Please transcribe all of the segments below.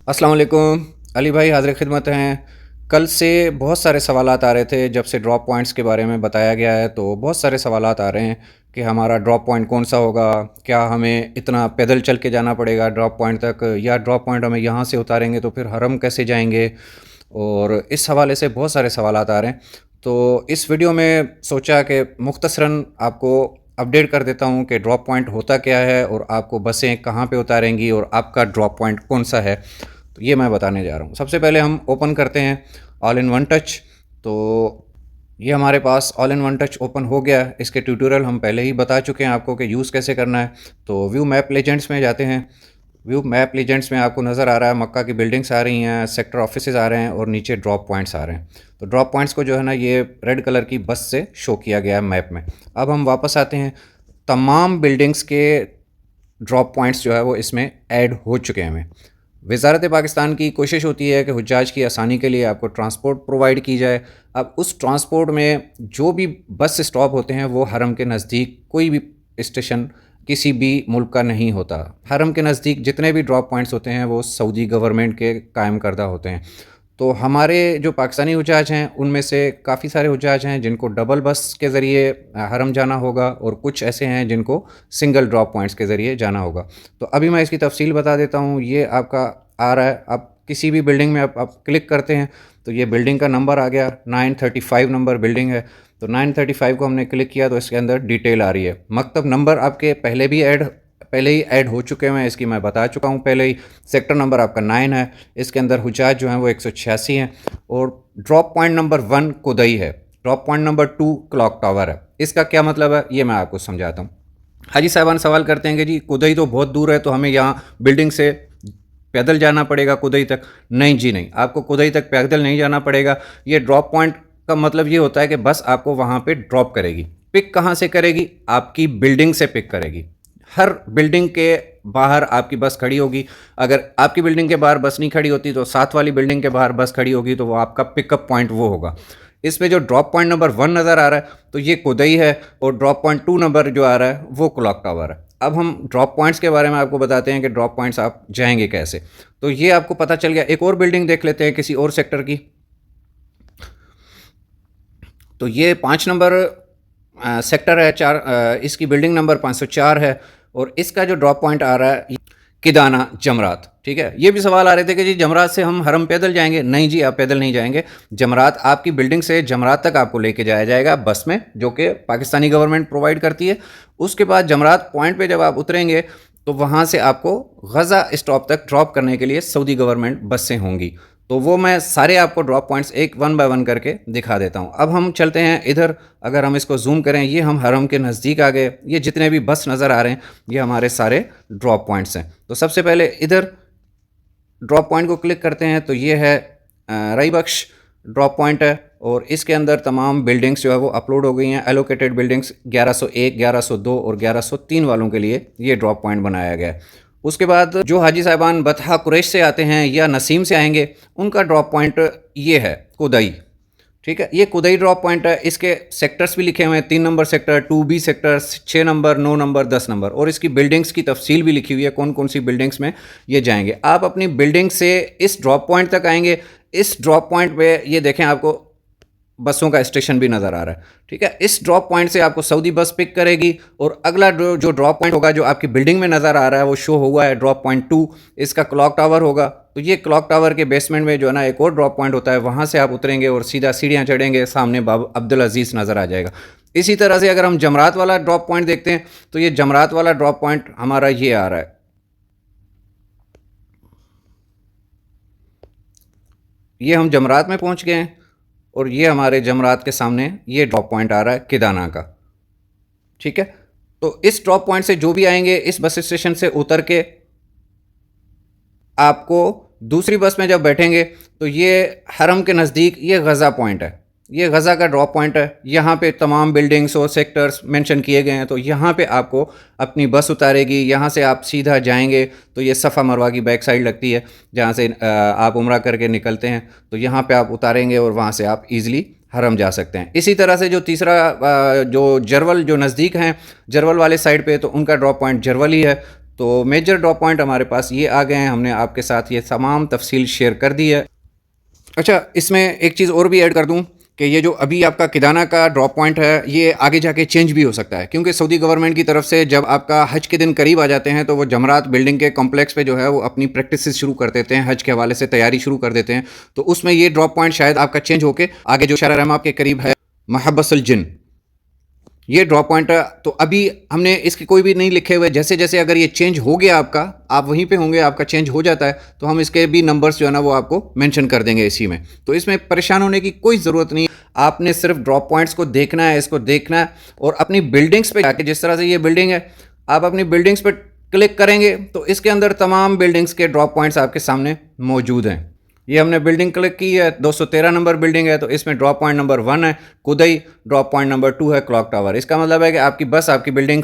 अस्सलाम वालेकुम। अली भाई हाज़िर ख़िदमत हैं। कल से बहुत सारे सवालात आ रहे थे, जब से ड्रॉप पॉइंट्स के बारे में बताया गया है तो बहुत सारे सवालात आ रहे हैं कि हमारा ड्रॉप पॉइंट कौन सा होगा, क्या हमें इतना पैदल चल के जाना पड़ेगा ड्रॉप पॉइंट तक, या ड्रॉप पॉइंट हमें यहाँ से उतारेंगे तो फिर हरम कैसे जाएंगे। और इस हवाले से बहुत सारे सवालात आ रहे हैं। तो इस वीडियो में सोचा कि मुख्तसरन आपको अपडेट कर देता हूँ कि ड्रॉप पॉइंट होता क्या है और आपको बसें कहाँ पे उतारेंगी और आपका ड्रॉप पॉइंट कौन सा है। तो ये मैं बताने जा रहा हूँ। सबसे पहले हम ओपन करते हैं ऑल इन वन टच। तो ये हमारे पास all in one touch open हो गया। इसके ट्यूटोरियल हम पहले ही बता चुके हैं आपको कि यूज़ कैसे करना है। तो व्यू मैप लेजेंड्स में जाते हैं। व्यू मैप लेजेंड्स में आपको नज़र आ रहा है मक्का की बिल्डिंग्स आ रही हैं, सेक्टर ऑफिसेज आ रहे हैं और नीचे ड्रॉप पॉइंट्स आ रहे हैं। तो ड्रॉप पॉइंट्स को जो है ना, ये रेड कलर की बस से शो किया गया है मैप में। अब हम वापस आते हैं। तमाम बिल्डिंग्स के ड्रॉप पॉइंट्स जो है वो इसमें ऐड हो चुके हैं। हमें वज़ारत पाकिस्तान की कोशिश होती है कि हुज्जाज की आसानी के लिए आपको ट्रांसपोर्ट प्रोवाइड की जाए। अब उस ट्रांसपोर्ट में जो भी बस स्टॉप होते हैं वो हरम के नज़दीक कोई भी स्टेशन किसी भी मुल्क का नहीं होता। हरम के नज़दीक जितने भी ड्रॉप पॉइंट्स होते हैं वो सऊदी गवर्नमेंट के कायम करदा होते हैं। तो हमारे जो पाकिस्तानी हुज्जाज हैं उनमें से काफ़ी सारे हुज्जाज हैं जिनको डबल बस के ज़रिए हरम जाना होगा और कुछ ऐसे हैं जिनको सिंगल ड्रॉप पॉइंट्स के ज़रिए जाना होगा। तो अभी मैं इसकी तफसील बता देता हूँ। ये आपका आ रहा है, आप किसी भी बिल्डिंग में आप क्लिक करते हैं तो ये बिल्डिंग का नंबर आ गया, 935 नंबर बिल्डिंग है। तो 935 को हमने क्लिक किया तो इसके अंदर डिटेल आ रही है। मकतब नंबर आपके पहले ही ऐड हो चुके हैं, इसकी मैं बता चुका हूँ पहले ही। सेक्टर नंबर आपका 9 है। इसके अंदर हुज्जाज जो हैं वो 186 हैं। और ड्रॉप पॉइंट नंबर 1 कुदई है। Drop point number 2 clock tower है। इसका क्या मतलब है ये मैं आपको समझाता हूँ। हाजी साहबान सवाल करते हैं कि जी कुदई तो बहुत दूर है, तो हमें यहाँ बिल्डिंग से पैदल जाना पड़ेगा कुदई तक। नहीं जी नहीं, आपको कुदई तक पैदल नहीं जाना पड़ेगा। ये ड्रॉप पॉइंट का मतलब ये होता है कि बस आपको वहाँ पे ड्रॉप करेगी। पिक कहाँ से करेगी? आपकी बिल्डिंग से पिक करेगी। हर बिल्डिंग के बाहर आपकी बस खड़ी होगी। अगर आपकी बिल्डिंग के बाहर बस नहीं खड़ी होती तो साथ वाली बिल्डिंग के बाहर बस खड़ी होगी, तो वो आपका पिकअप पॉइंट वो होगा। इसमें जो ड्रॉप पॉइंट नंबर 1 नज़र आ रहा है तो ये कुदई है, और ड्रॉप पॉइंट 2 नंबर जो आ रहा है वो क्लॉक टावर है। अब हम ड्रॉप पॉइंट्स के बारे में आपको बताते हैं कि ड्रॉप पॉइंट्स आप जाएंगे कैसे। तो ये आपको पता चल गया। एक और बिल्डिंग देख लेते हैं किसी और सेक्टर की। तो ये 5 नंबर सेक्टर है, इसकी बिल्डिंग नंबर 504 है। और इसका जो ड्रॉप पॉइंट आ रहा है किदाना जमरात। ठीक है, ये भी सवाल आ रहे थे कि जी जमरात से हम हरम पैदल जाएंगे। नहीं जी, आप पैदल नहीं जाएंगे। जमरात आपकी बिल्डिंग से जमरात तक आपको लेके जाया जाएगा बस में, जो कि पाकिस्तानी गवर्नमेंट प्रोवाइड करती है। उसके बाद जमरात पॉइंट पे जब आप उतरेंगे तो वहाँ से आपको गज़ा स्टॉप तक ड्रॉप करने के लिए सऊदी गवर्नमेंट बसें होंगी। तो वो मैं सारे आपको ड्रॉप पॉइंट्स एक 1 बाय 1 करके दिखा देता हूँ। अब हम चलते हैं इधर। अगर हम इसको जूम करें, ये हम हरम के नज़दीक आ गए। ये जितने भी बस नज़र आ रहे हैं ये हमारे सारे ड्रॉप पॉइंट्स हैं। तो सबसे पहले इधर ड्रॉप पॉइंट को क्लिक करते हैं तो ये है रई बख्श ड्रॉप पॉइंट है। और इसके अंदर तमाम बिल्डिंग्स जो है वो अपलोड हो गई हैं। एलोकेटेड बिल्डिंग्स 1101, 1102 और 1103 वालों के लिए ये ड्रॉप पॉइंट बनाया गया है। उसके बाद जो हाजी साहबान बतहा कुरैश से आते हैं या नसीम से आएंगे, उनका ड्रॉप पॉइंट ये है कुदई। ठीक है, ये कुदई ड्रॉप पॉइंट है। इसके सेक्टर्स भी लिखे हुए हैं, 3 number sector, 2B sector, 6 number, 9 number, 10 number. और इसकी बिल्डिंग्स की तफसील भी लिखी हुई है, कौन कौन सी बिल्डिंग्स में ये जाएंगे। आप अपनी बिल्डिंग से इस ड्रॉप पॉइंट तक आएंगे। इस ड्रॉप पॉइंट पे ये देखें, आपको बसों का स्टेशन भी नज़र आ रहा है। ठीक है, इस ड्रॉप पॉइंट से आपको सऊदी बस पिक करेगी। और अगला जो ड्रॉप पॉइंट होगा जो आपकी बिल्डिंग में नज़र आ रहा है वो शो हुआ है ड्रॉप पॉइंट 2। इसका क्लॉक टावर होगा। तो ये क्लॉक टावर के बेसमेंट में जो है ना एक और ड्रॉप पॉइंट होता है, वहाँ से आप उतरेंगे और सीधा सीढ़ियाँ चढ़ेंगे, सामने बाब अब्दुल अजीज़ नज़र आ जाएगा। इसी तरह से अगर हम जमरात वाला ड्रॉप पॉइंट देखते हैं तो ये जमरात वाला ड्रॉप पॉइंट हमारा ये आ रहा है। ये हम जमरात में पहुँच गए हैं और ये हमारे जमरात के सामने ये ड्रॉप पॉइंट आ रहा है किदाना का। ठीक है, तो इस ड्रॉप पॉइंट से जो भी आएंगे इस बस स्टेशन से उतर के आपको दूसरी बस में जब बैठेंगे तो ये हरम के नज़दीक ये गज़ा पॉइंट है। ये गज़ा का ड्रॉप पॉइंट है। यहाँ पे तमाम बिल्डिंग्स और सेक्टर्स मेंशन किए गए हैं। तो यहाँ पे आपको अपनी बस उतारेगी। यहाँ से आप सीधा जाएंगे तो ये सफ़ा मरवा की बैक साइड लगती है, जहाँ से आप उम्रा करके निकलते हैं। तो यहाँ पे आप उतारेंगे और वहाँ से आप ईज़िली हरम जा सकते हैं। इसी तरह से जो तीसरा जो जरवल जो नज़दीक हैं, जरवल वाले साइड पे, तो उनका ड्रॉप पॉइंट जरवल ही है। तो मेजर ड्रॉप पॉइंट हमारे पास ये आ गए हैं, हमने आपके साथ ये तमाम तफसील शेयर कर दी है। अच्छा, इसमें एक चीज़ और भी ऐड कर दूं कि ये जो अभी आपका किदाना का ड्रॉप पॉइंट है, ये आगे जाके चेंज भी हो सकता है, क्योंकि सऊदी गवर्नमेंट की तरफ से जब आपका हज के दिन करीब आ जाते हैं तो वो जमरात बिल्डिंग के कॉम्प्लेक्स पे जो है वो अपनी प्रैक्टिस शुरू कर देते हैं, हज के हवाले से तैयारी शुरू कर देते हैं। तो उसमें ये ड्रॉप पॉइंट शायद आपका चेंज होके आगे जो शहर रहमा के करीब है महबसुल जिन, ये ड्रॉप पॉइंट, तो अभी हमने इसके कोई भी नहीं लिखे हुए। जैसे जैसे अगर ये चेंज हो गया आपका, आप वहीं पे होंगे, आपका चेंज हो जाता है, तो हम इसके भी नंबर्स जो है ना वो आपको मेंशन कर देंगे इसी में। तो इसमें परेशान होने की कोई ज़रूरत नहीं, आपने सिर्फ ड्रॉप पॉइंट्स को देखना है, इसको देखना है और अपनी बिल्डिंग्स पे जाके, जिस तरह से ये बिल्डिंग है, आप अपनी बिल्डिंग्स पे क्लिक करेंगे तो इसके अंदर तमाम बिल्डिंग्स के ड्रॉप पॉइंट्स आपके सामने मौजूद हैं। ये हमने बिल्डिंग क्लिक की है, 213 नंबर बिल्डिंग है, तो इसमें ड्रॉप पॉइंट नंबर 1 है कुदई, ड्रॉप पॉइंट नंबर 2 है क्लॉक टावर। इसका मतलब है कि आपकी बस आपकी बिल्डिंग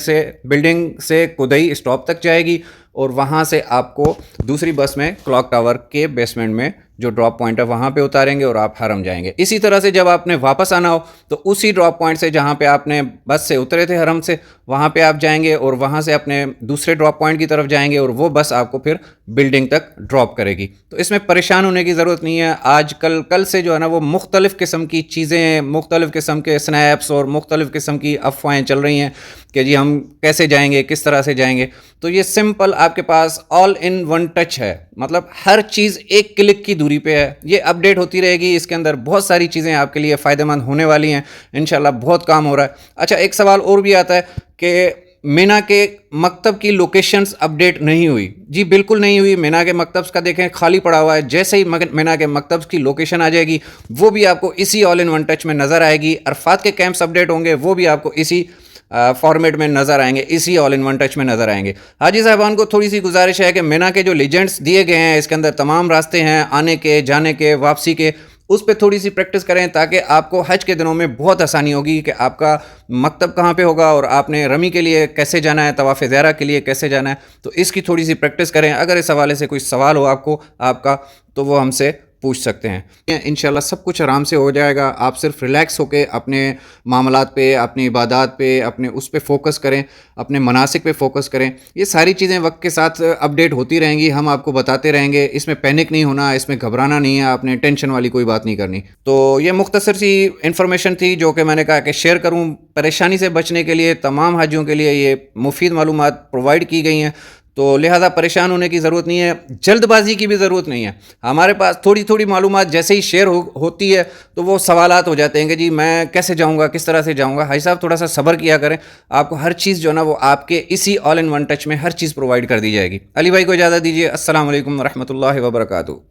से कुदई स्टॉप तक जाएगी और वहाँ से आपको दूसरी बस में क्लॉक टावर के बेसमेंट में जो ड्रॉप पॉइंट है वहाँ पे उतारेंगे और आप हरम जाएंगे। इसी तरह से जब आपने वापस आना हो तो उसी ड्रॉप पॉइंट से जहाँ पे आपने बस से उतरे थे हरम से, वहाँ पे आप जाएंगे और वहाँ से अपने दूसरे ड्रॉप पॉइंट की तरफ जाएंगे और वो बस आपको फिर बिल्डिंग तक ड्रॉप करेगी। तो इसमें परेशान होने की ज़रूरत नहीं है। आज कल से जो है ना वो मुख्तलिफ़ किस्म की चीज़ें, मुख्तलिफ़ किस्म के स्नैप्स और मुख्तलिफ़ किस्म की अफवाहें चल रही हैं कि जी हम कैसे जाएंगे, किस तरह से जाएंगे। तो ये सिंपल आपके पास ऑल इन वन टच है, मतलब हर चीज़ एक क्लिक की दूरी पे है। ये अपडेट होती रहेगी, इसके अंदर बहुत सारी चीज़ें आपके लिए फ़ायदेमंद होने वाली हैं इंशाल्लाह, बहुत काम हो रहा है। अच्छा, एक सवाल और भी आता है कि मीना के मकतब की लोकेशंस अपडेट नहीं हुई। जी बिल्कुल नहीं हुई। मीना के मकतब्स का देखें खाली पड़ा हुआ है, जैसे ही मीना के मकतब्स की लोकेशन आ जाएगी वो भी आपको इसी ऑल इन वन टच में नज़र आएगी। अरफात के कैंप्स अपडेट होंगे वो भी आपको इसी फॉर्मेट में नज़र आएंगे, इसी ऑल इन वन टच में नज़र आएंगे। हाजी साहबान को थोड़ी सी गुजारिश है कि मीना के जो लीजेंड्स दिए गए हैं, इसके अंदर तमाम रास्ते हैं आने के, जाने के, वापसी के, उस पर थोड़ी सी प्रैक्टिस करें ताकि आपको हज के दिनों में बहुत आसानी होगी कि आपका मकतब कहाँ पे होगा और आपने रमी के लिए कैसे जाना है, तवाफ़ ज़ियारा के लिए कैसे जाना है। तो इसकी थोड़ी सी प्रैक्टिस करें। अगर इस हवाले से कोई सवाल हो आपका तो वो हमसे पूछ सकते हैं। इंशाल्लाह सब कुछ आराम से हो जाएगा। आप सिर्फ रिलैक्स होकर अपने मामलात पे, अपनी इबादत पे, अपने उस पे फोकस करें, अपने मनासिक पे फोकस करें। ये सारी चीज़ें वक्त के साथ अपडेट होती रहेंगी, हम आपको बताते रहेंगे। इसमें पैनिक नहीं होना, इसमें घबराना नहीं है, आपने टेंशन वाली कोई बात नहीं करनी। तो ये मुख्तसर सी इन्फॉर्मेशन थी जो कि मैंने कहा कि शेयर करूँ। परेशानी से बचने के लिए तमाम हाजियों के लिए ये मुफीद मालूमात प्रोवाइड की गई हैं, तो लिहाजा परेशान होने की ज़रूरत नहीं है, जल्दबाजी की भी ज़रूरत नहीं है। हमारे पास थोड़ी थोड़ी मालूमात जैसे ही शेयर होती है तो वो सवालात हो जाते हैं कि जी मैं कैसे जाऊंगा, किस तरह से जाऊंगा। भाई साहब थोड़ा सा सब्र किया करें, आपको हर चीज़ जो है ना वो आपके इसी ऑल इन वन टच में हर चीज़ प्रोवाइड कर दी जाएगी। अली भाई को इजाज़त दीजिए। अस्सलाम वालेकुम रहमतुल्लाहि व बरकातुहू।